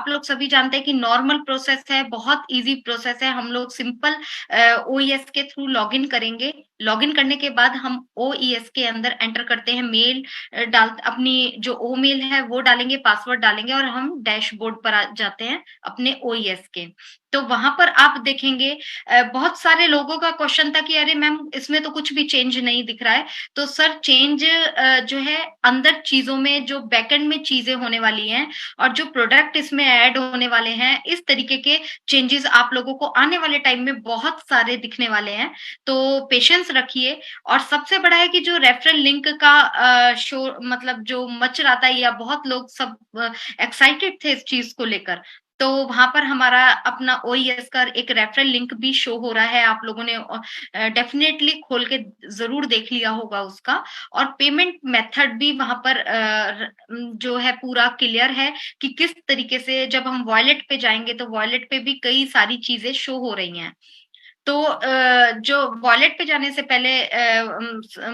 आप लोग सभी जानते हैं कि नॉर्मल प्रोसेस है, बहुत ईज़ी प्रोसेस है। हम लोग सिंपल ओईएस के थ्रू लॉगिन करेंगे। लॉगिन करने के बाद हम ओईएस के अंदर एंटर करते हैं मेल अपनी जो मेल है वो डालेंगे, पासवर्ड डालेंगे और हम डैशबोर्ड पर आ जाते हैं अपने ओईएस के। तो वहाँ पर आप देखेंगे बहुत सारे लोगों का क्वेश्चन था कि अरे मैम इसमें तो कुछ भी चेंज नहीं दिख रहा है। तो सर चेंज जो है अंदर चीज़ों में जो बैकएंड में चीज़ें होने वाली हैं और जो प्रोडक्ट इसमें ऐड होने वाले हैं, इस तरीके के चेंजेस आप लोगों को आने वाले टाइम में बहुत सारे दिखने वाले हैं। तो पेशेंस रखिए और सबसे बड़ा है कि जो रेफरल लिंक का शो मतलब जो मच रहा था या बहुत लोग सब एक्साइटेड थे इस चीज़ को लेकर। तो वहाँ पर हमारा अपना ओईएस का एक रेफरल लिंक भी शो हो रहा है। आप लोगों ने डेफिनिटली खोल के ज़रूर देख लिया होगा उसका और पेमेंट मेथड भी वहाँ पर जो है पूरा क्लियर है कि किस तरीके से जब हम वॉलेट पे जाएँगे तो वॉलेट पे भी कई सारी चीज़ें शो हो रही हैं। तो जो वॉलेट पे जाने से पहले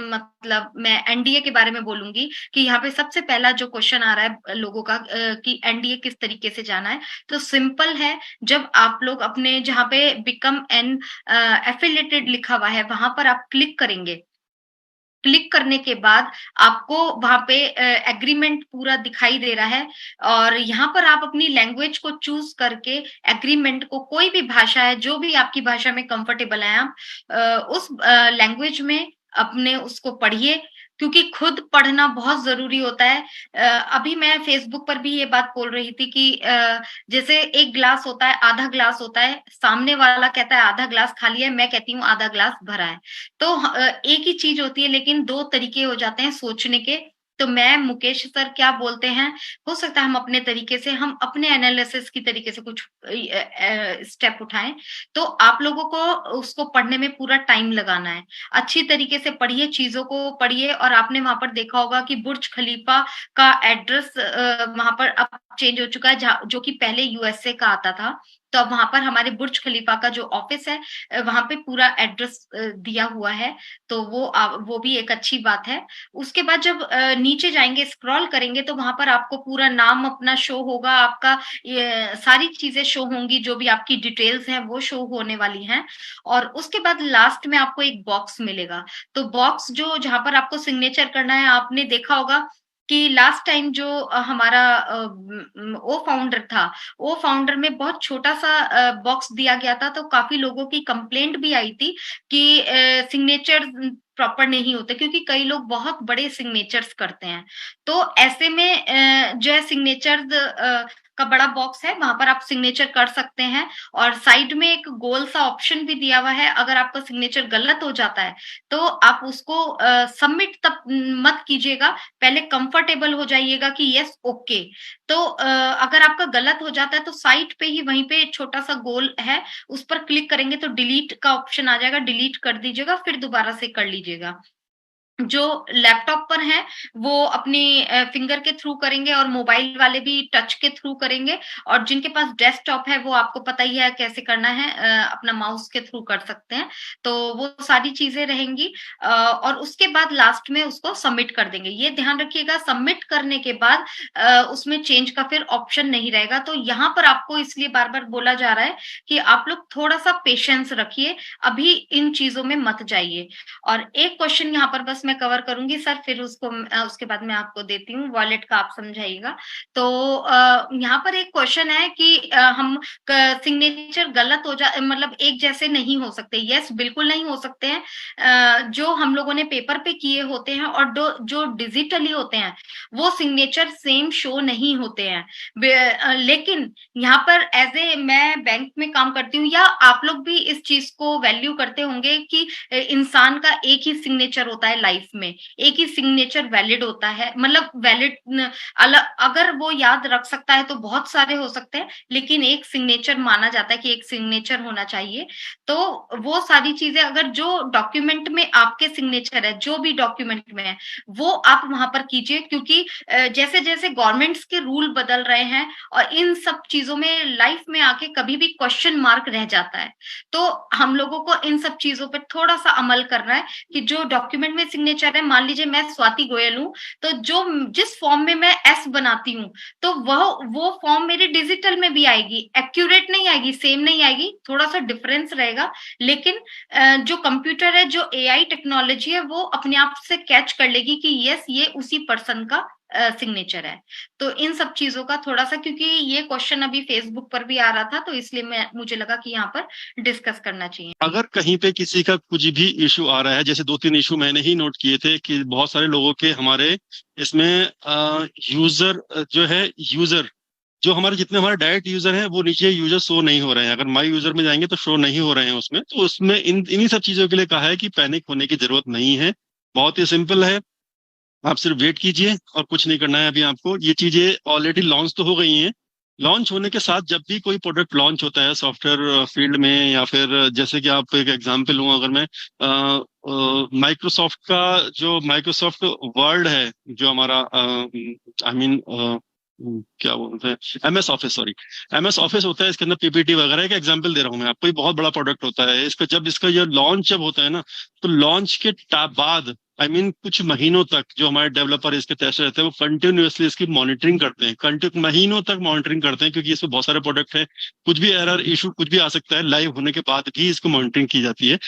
मतलब मैं एनडीए के बारे में बोलूँगी कि यहाँ पे सबसे पहला जो क्वेश्चन आ रहा है लोगों का कि एनडीए किस तरीके से जाना है, तो सिंपल है जब आप लोग अपने जहाँ पे बिकम एन एफिलिएटेड लिखा हुआ है, वहाँ पर आप क्लिक करेंगे। क्लिक करने के बाद आपको वहाँ पे एग्रीमेंट पूरा दिखाई दे रहा है और यहाँ पर आप अपनी लैंग्वेज को चूज़ करके एग्रीमेंट को कोई भी भाषा है, जो भी आपकी भाषा में कंफर्टेबल हैं आप उस लैंग्वेज में अपने उसको पढ़िए क्योंकि खुद पढ़ना बहुत ज़रूरी होता है। अभी मैं फेसबुक पर भी ये बात बोल रही थी कि जैसे 1 ग्लास होता है, आधा ग्लास होता है, सामने वाला कहता है आधा ग्लास खाली है, मैं कहती हूँ आधा ग्लास भरा है। तो एक ही चीज़ होती है लेकिन 2 तरीके हो जाते हैं सोचने के। तो मैं मुकेश सर क्या बोलते हैं, हो सकता है हम अपने तरीके से हम अपने एनालिसिस की तरीके से कुछ स्टेप उठाएँ। तो आप लोगों को उसको पढ़ने में पूरा टाइम लगाना है। अच्छी तरीके से पढ़िए, चीज़ों को पढ़िए और आपने वहाँ पर देखा होगा कि बुर्ज खलीफा का एड्रेस वहाँ पर अब चेंज हो चुका है जहाँ जो कि पहले यूएसए का आता था। तो अब वहाँ पर हमारे बुर्ज खलीफा का जो ऑफिस है वहाँ पे पूरा एड्रेस दिया हुआ है, तो वो भी एक अच्छी बात है। उसके बाद जब नीचे जाएँगे, स्क्रॉल करेंगे तो वहाँ पर आपको पूरा नाम अपना शो होगा, आपका ये सारी चीज़ें शो होंगी, जो भी आपकी डिटेल्स हैं वो शो होने वाली हैं और उसके बाद लास्ट में आपको एक बॉक्स मिलेगा। तो बॉक्स जो जहाँ पर आपको सिग्नेचर करना है, आपने देखा होगा कि लास्ट टाइम जो हमारा ओ फाउंडर था, ओ फाउंडर में बहुत छोटा-सा बॉक्स दिया गया था, तो काफ़ी लोगों की कंप्लेंट भी आई थी कि सिग्नेचर प्रॉपर नहीं होते क्योंकि कई लोग बहुत बड़े सिग्नेचर्स करते हैं। तो ऐसे में जो है सिग्नेचर्स का बड़ा बॉक्स है, वहाँ पर आप सिग्नेचर कर सकते हैं और साइड में एक गोल-सा ऑप्शन भी दिया हुआ है, अगर आपका सिग्नेचर गलत हो जाता है, तो आप उसको सबमिट तब मत कीजिएगा, पहले कंफर्टेबल हो जाइएगा कि येस ओके। तो अगर आपका गलत हो जाता है तो साइड पे ही वहीं पे छोटा-सा गोल है, उस पर क्लिक करेंगे तो डिलीट का ऑप्शन आ जाएगा, डिलीट कर दीजिएगा, फिर दोबारा से कर लीजिएगा। जो लैपटॉप पर हैं, वो अपनी फिंगर के थ्रू करेंगे और मोबाइल वाले भी टच के थ्रू करेंगे और जिनके पास डेस्कटॉप है, वो आपको पता ही है कैसे करना है अपना माउस के थ्रू कर सकते हैं। तो वो सारी चीज़ें रहेंगी और उसके बाद लास्ट में उसको सबमिट कर देंगे। ये ध्यान रखिएगा सबमिट करने के बाद उसमें चेंज का फिर ऑप्शन नहीं रहेगा। तो यहाँ पर आपको इसलिए बार-बार बोला जा रहा है कि आप लोग थोड़ा-सा पेशेंस रखिए, अभी इन चीज़ों में मत जाइए। और एक क्वेश्चन यहाँ पर बस मैं कवर करूँगी सर फिर उसके बाद मैं आपको देती हूँ, वॉलेट का आप समझाइएगा। तो यहाँ पर एक क्वेश्चन है कि हम क सिग्नेचर गलत हो जा मतलब एक जैसे नहीं हो सकते। येस, बिल्कुल नहीं हो सकते हैं। जो हम लोगों ने पेपर पे किए होते हैं और जो डिजिटली होते हैं, वो सिग्नेचर सेम शो नहीं होते हैं। लेकिन यहाँ पर एज़ ए मैं बैंक में काम करती हूँ या आप लोग भी इस चीज़ को वैल्यू करते होंगे कि इंसान का एक ही सिग्नेचर होता है लाइफ में, एक ही सिग्नेचर वैलिड होता है मतलब वैलिड न अल अगर वो याद रख सकता है तो बहुत सारे हो सकते हैं, लेकिन एक सिग्नेचर माना जाता है कि एक सिग्नेचर होना चाहिए। तो वो सारी चीज़ें अगर जो डॉक्यूमेंट में आपके सिग्नेचर है, जो भी डॉक्यूमेंट में है, वो आप वहाँ पर कीजिए क्योंकि जैसे-जैसे गवर्नमेंट्स के रूल बदल रहे हैं और इन सब चीज़ों में लाइफ में आके कभी भी क्वेश्चन मार्क रह जाता है। तो हम लोगों को इन सब चीज़ों पे थोड़ा-सा अमल करना है कि जो डॉक्यूमेंट में सिग्नेचर सिग्नेचर है, मान लीजिए मैं स्वाति गोयल हूँ, तो जो जिस फॉर्म में मैं एस बनाती हूँ, तो वो फॉर्म मेरी डिजिटल में भी आएगी, एक्यूरेट नहीं आएगी, सेम नहीं आएगी, थोड़ा सा डिफरेंस रहेगा, लेकिन जो कंप्यूटर है, जो एआई टेक्नोलॉजी है, वो अपने आप से कैच कर लेगी कि यस, ये उसी पर्सन का सिग्नेचर है। तो इन सब चीजों का थोड़ा सा, क्योंकि ये क्वेश्चन अभी फेसबुक पर भी आ रहा था, तो इसलिए मुझे लगा कि यहाँ पर डिस्कस करना चाहिए। अगर कहीं पे किसी का कुछ भी इशू आ रहा है, जैसे 2-3 इशू मैंने ही नोट किए थे कि बहुत सारे लोगों के हमारे इसमें यूजर जो है, यूजर जो हमारे जितने हमारे डायरेक्ट यूजर हैं वो नीचे यूजर शो नहीं हो रहे हैं। अगर माई यूजर में जाएंगे तो शो नहीं हो रहे हैं उसमें। तो उसमें इन्हीं सब चीजों के लिए कहा है कि पैनिक होने की जरूरत नहीं है, बहुत ही सिंपल है। आप सिर्फ वेट कीजिए और कुछ नहीं करना है। अभी आपको ये चीजें ऑलरेडी लॉन्च तो हो गई हैं। लॉन्च होने के साथ जब भी कोई प्रोडक्ट लॉन्च होता है सॉफ्टवेयर फील्ड में, या फिर जैसे कि आप एक एग्जांपल लूँ, अगर मैं माइक्रोसॉफ्ट का जो माइक्रोसॉफ्ट वर्ड है, जो हमारा आई मीन क्या बोलते हैं, MS office, sorry, MS office होता है, इसके अंदर पीपीटी वगैरह। एक एग्जांपल दे रहा हूँ मैं आपको, ये बहुत बड़ा प्रोडक्ट होता है। इसका जब इसका ये लॉन्च जब होता है ना, तो लॉन्च के बाद आई मीन कुछ महीनों तक जो हमारे डेवलपर इसके टेस्टर रहते हैं वो कंटिन्यूअसली इसकी मॉनिटरिंग करते हैं, महीनों तक मॉनिटरिंग करते हैं, क्योंकि इसमें बहुत सारे प्रोडक्ट हैं, कुछ भी एरर इशू कुछ भी आ सकता है। लाइव होने के बाद भी इसको मॉनिटरिंग की जाती है।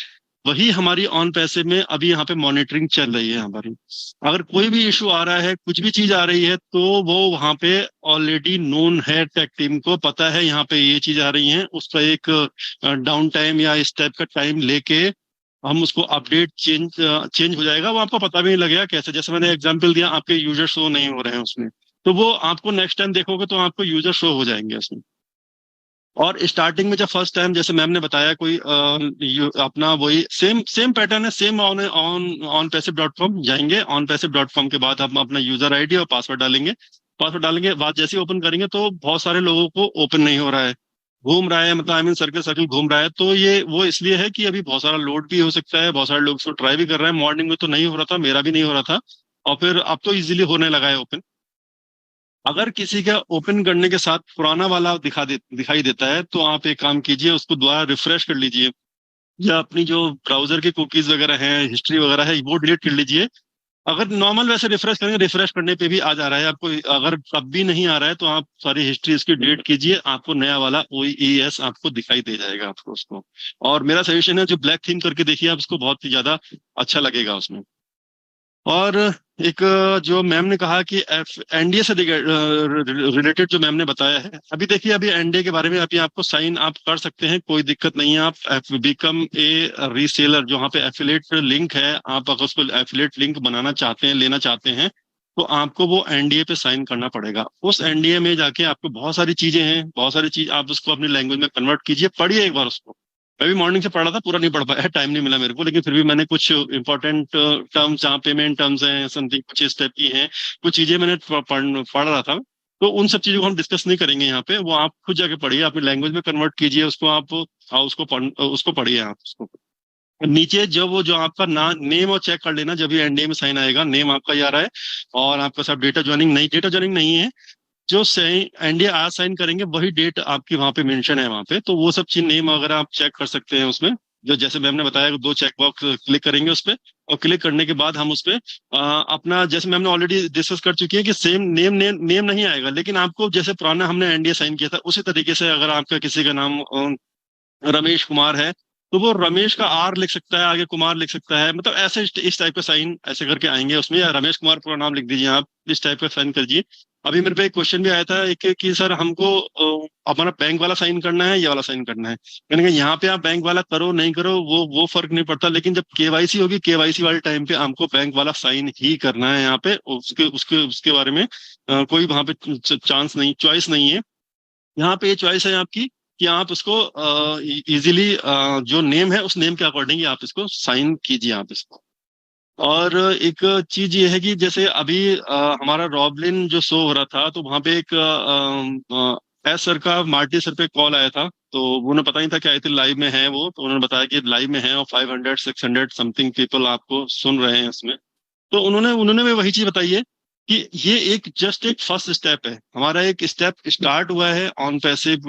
वही हमारी ऑन पैसे में अभी यहाँ पे मॉनिटरिंग चल रही है हमारी। अगर कोई भी इशू आ रहा है, कुछ भी चीज आ रही है, तो वो वहाँ पे ऑलरेडी नोन है, टेक टीम को पता है यहाँ पे ये चीज आ रही है, उसका एक डाउन टाइम या इस टाइप का टाइम लेके हम उसको अपडेट चेंज हो जाएगा। वो आपको पता भी नहीं लगेगा कैसे। जैसे मैंने एग्जांपल दिया, आपके यूजर शो नहीं हो रहे हैं उसमें, तो वो आपको नेक्स्ट टाइम देखोगे तो आपको यूजर शो हो जाएंगे उसमें। और स्टार्टिंग में जब फर्स्ट टाइम, जैसे मैम ने बताया, कोई अपना वही सेम सेम पैटर्न है, same on on on passive dot com जाएंगे। ऑन पैसिव डॉट कॉम के बाद हम अपना यूजर आईडी और पासवर्ड डालेंगे। पासवर्ड डालेंगे के बाद जैसे ही ओपन करेंगे तो बहुत सारे लोगों को ओपन नहीं हो रहा है, घूम रहा है, मतलब आई मीन सर्कल सर्कल घूम रहा है। तो ये वो इसलिए है कि अभी बहुत सारा लोड भी हो सकता है, बहुत सारे लोग इसको ट्राई भी कर रहे हैं। मॉर्निंग में तो नहीं हो रहा था, मेरा भी नहीं हो रहा था, और फिर अब तो इजीली होने लगा है ओपन। अगर किसी का ओपन करने के साथ पुराना वाला दिखाई देता है, तो आप एक काम कीजिए, उसको दोबारा रिफ्रेश कर लीजिए, या अपनी जो ब्राउजर की कुकीज वगैरह है, हिस्ट्री वगैरह है, वो डिलीट कर लीजिए। अगर नॉर्मल वैसे रिफ्रेश करेंगे, रिफ्रेश करने पे भी आ जा रहा है आपको। अगर तब भी नहीं आ रहा है तो आप सारी हिस्ट्री इसकी डिलीट कीजिए, आपको नया वाला OES आपको दिखाई दे जाएगा आपको उसको। और मेरा सजेशन है, जो ब्लैक थीम करके देखिए आप उसको, बहुत ही ज्यादा अच्छा लगेगा उसमें। और एक जो मैम ने कहा कि एनडीए से रिलेटेड जो मैम ने बताया है, अभी देखिए, अभी एनडीए के बारे में अभी आपको साइन आप कर सकते हैं, कोई दिक्कत नहीं है। आप बिकम ए रीसेलर, जो वहाँ पे एफिलेट लिंक है, आप अगर उसको एफिलेट लिंक बनाना चाहते हैं, लेना चाहते हैं, तो आपको वो एनडीए पे साइन करना पड़ेगा। उस एनडीए में जाके आपको बहुत सारी चीजें हैं, बहुत सारी चीज आप उसको अपनी लैंग्वेज में कन्वर्ट कीजिए, पढ़िए एक बार उसको। मैं भी मॉर्निंग से पढ़ रहा था, पूरा नहीं पढ़ पाया, टाइम नहीं मिला मेरे को, लेकिन फिर भी मैंने कुछ इंपॉर्टेंट टर्म्स, जहाँ पेमेंट टर्म्स हैं, समथिंग कुछ इस टाइप की हैं, कुछ चीजें मैंने पढ़ रहा था। तो उन सब चीजों को हम डिस्कस नहीं करेंगे यहाँ पे, वो आप खुद जाके पढ़िए, अपनी लैंग्वेज में कन्वर्ट कीजिए उसको आप। उसको पढ़िए आप उसको। नीचे जो वो जो आपका नेम और चेक कर लेना, जब भी एनडीए में साइन आएगा, नेम आपका ही आ रहा है, और आपका सब डेटा ज्वाइनिंग नहीं, डेटा ज्वाइनिंग नहीं है, जो एनडीए आज साइन करेंगे वही डेट आपकी वहां पे मेंशन है वहां पे। तो वो सब चीज नेम वगैरह आप चेक कर सकते हैं उसमें। जो जैसे मैम ने बताया, 2 चेक बॉक्स क्लिक करेंगे उस पे, और क्लिक करने के बाद हम उस पे अपना, जैसे मैम ने ऑलरेडी डिस्कस कर चुकी है कि सेम नेम नहीं आएगा, लेकिन आपको जैसे पुराना हमने एनडीए साइन किया था उसी तरीके से, अगर आपका किसी का नाम रमेश कुमार है, तो वो रमेश का आर लिख सकता है, आगे कुमार लिख सकता है, मतलब ऐसे इस टाइप का साइन ऐसे करके आएंगे उसमें। या रमेश कुमार पूरा नाम लिख दीजिए आप, इस टाइप का साइन करिए। अभी मेरे पे एक क्वेश्चन भी आया था एक, कि सर हमको हमारा बैंक वाला साइन करना है, ये वाला साइन करना है। मैंने कहा यहाँ पे आप बैंक वाला करो नहीं करो वो फर्क नहीं पड़ता, लेकिन जब केवाईसी होगी, केवाईसी वाले टाइम पे हमको बैंक वाला साइन ही करना है यहाँ पे। उसके उसके उसके बारे में कोई वहां पे चांस नहीं, चॉइस नहीं है। यहाँ पे ये चॉइस है आपकी कि आप उसको इजीली जो नेम है उस नेम के अकॉर्डिंग ही आप इसको साइन कीजिए आप इसको। और एक चीज ये है कि जैसे अभी हमारा रॉबलिन जो शो हो रहा था, तो वहां पे एक एस सर का, मार्टी सर पे कॉल आया था। तो उन्हें पता नहीं था कि आई थिंक लाइव में है वो, तो उन्होंने बताया कि लाइव में है और 500-600 समथिंग पीपल आपको सुन रहे हैं इसमें। तो उन्होंने उन्होंने भी वही चीज बताई है कि ये एक जस्ट एक फर्स्ट स्टेप है, हमारा एक स्टेप स्टार्ट हुआ है ऑन पैसिव,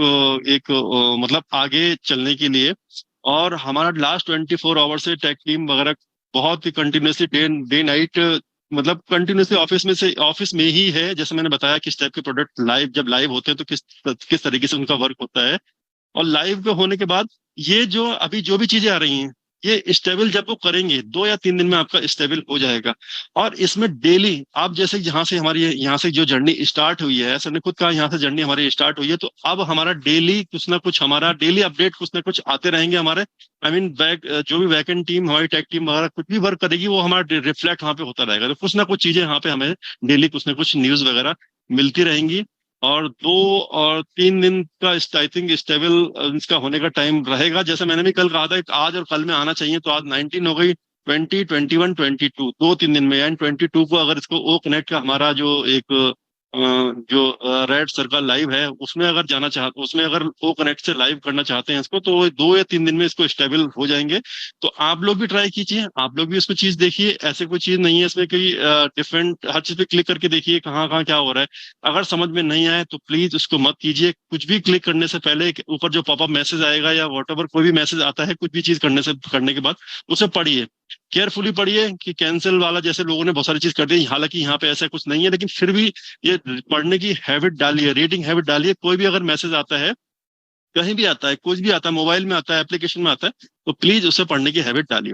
एक मतलब आगे चलने के लिए। और हमारा लास्ट 24 आवर से टेक टीम वगैरह बहुत ही कंटिन्यूसली डे डे नाइट, मतलब कंटिन्यूसली ऑफिस में ही है। जैसे मैंने बताया किस टाइप के प्रोडक्ट लाइव, जब लाइव होते हैं तो किस किस तरीके से उनका वर्क होता है। और लाइव के होने के बाद ये जो अभी जो भी चीजें आ रही हैं, ये स्टेबल जब वो करेंगे 2 या 3 दिन में आपका स्टेबल हो जाएगा। और इसमें डेली आप जैसे जहां से हमारी यहाँ से जो जर्नी स्टार्ट हुई है, सर ने खुद कहा यहाँ से जर्नी हमारी स्टार्ट हुई है, तो अब हमारा डेली कुछ ना कुछ, हमारा डेली अपडेट कुछ ना कुछ आते रहेंगे हमारे। आई मीन बैक जो भी बैकएंड टीम, हमारी टेक टीम वगैरह कुछ भी वर्क करेगी वो हमारा रिफ्लेक्ट वहां पे होता रहेगा। तो कुछ ना कुछ चीजें यहाँ पे हमें डेली कुछ ना कुछ न्यूज वगैरह मिलती रहेंगी। और 2 और 3 दिन का आई थिंक स्टेबल इसका होने का टाइम रहेगा। जैसे मैंने भी कल कहा था कि आज और कल में आना चाहिए, तो आज 19 हो गई, 20, 21, 22, 2-3 दिन में। एंड 22 को अगर इसको ओ कनेक्ट का हमारा जो एक जो रेड सर्कल लाइव है उसमें अगर जाना चाहते, उसमें अगर ओ कनेक्ट से लाइव करना चाहते हैं इसको, तो 2 या 3 दिन में इसको स्टेबल हो जाएंगे। तो आप लोग भी ट्राई कीजिए, आप लोग भी इसको चीज देखिए। ऐसे कोई चीज नहीं है इसमें कोई डिफरेंट, हर चीज पे क्लिक करके देखिए कहाँ कहाँ क्या हो रहा है। अगर समझ में नहीं आए तो प्लीज उसको मत कीजिए। कुछ भी क्लिक करने से पहले ऊपर जो पॉपअप मैसेज आएगा या वॉट कोई भी मैसेज आता है कुछ भी चीज करने के बाद, उसे पढ़िए, केयरफुली पढ़िए कि कैंसिल वाला जैसे लोगों ने बहुत सारी चीज कर दी। हालांकि यहाँ पे ऐसा कुछ नहीं है, लेकिन फिर भी ये पढ़ने की हैबिट डालिए, रीडिंग हैबिट डालिए। कोई भी अगर मैसेज आता है, कहीं भी आता है, कुछ भी आता है, मोबाइल में आता है, एप्लीकेशन में आता है, तो प्लीज उसे पढ़ने की हैबिट डालिए।